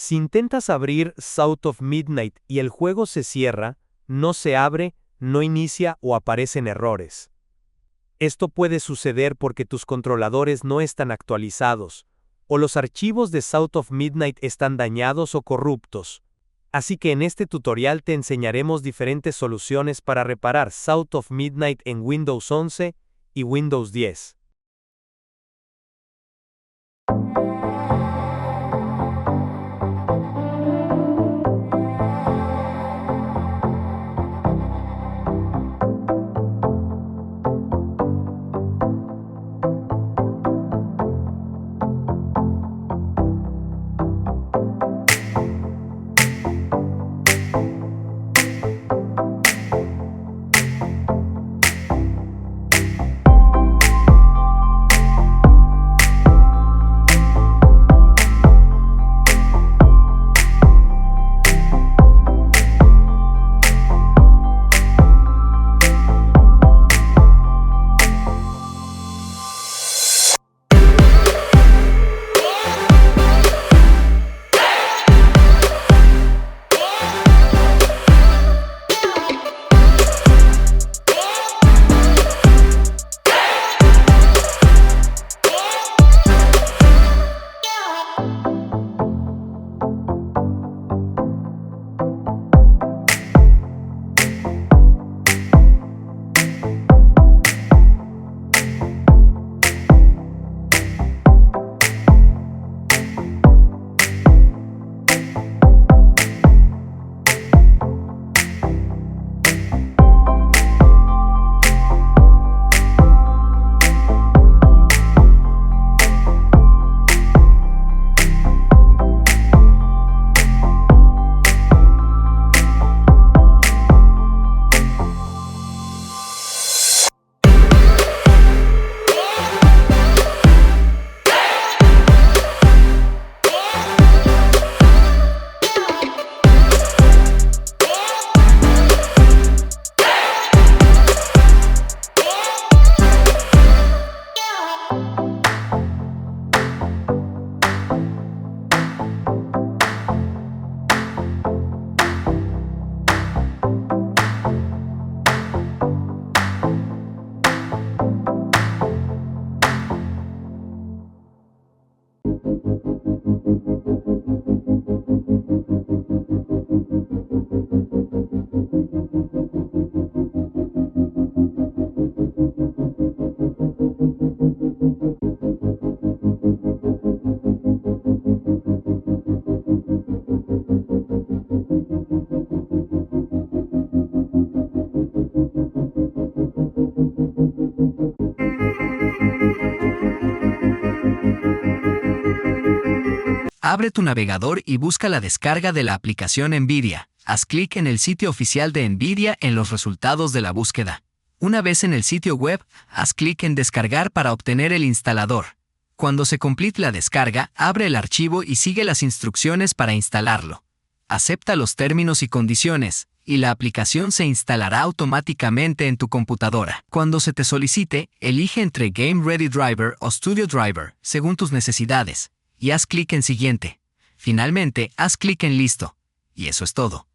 Si intentas abrir South of Midnight y el juego se cierra, no se abre, no inicia o aparecen errores. Esto puede suceder porque tus controladores no están actualizados, o los archivos de South of Midnight están dañados o corruptos. Así que en este tutorial te enseñaremos diferentes soluciones para reparar South of Midnight en Windows 11 y Windows 10. Abre tu navegador y busca la descarga de la aplicación NVIDIA. Haz clic en el sitio oficial de NVIDIA en los resultados de la búsqueda. Una vez en el sitio web, haz clic en Descargar para obtener el instalador. Cuando se complete la descarga, abre el archivo y sigue las instrucciones para instalarlo. Acepta los términos y condiciones, y la aplicación se instalará automáticamente en tu computadora. Cuando se te solicite, elige entre Game Ready Driver o Studio Driver, según tus necesidades, y haz clic en Siguiente. Finalmente, haz clic en Listo. Y eso es todo.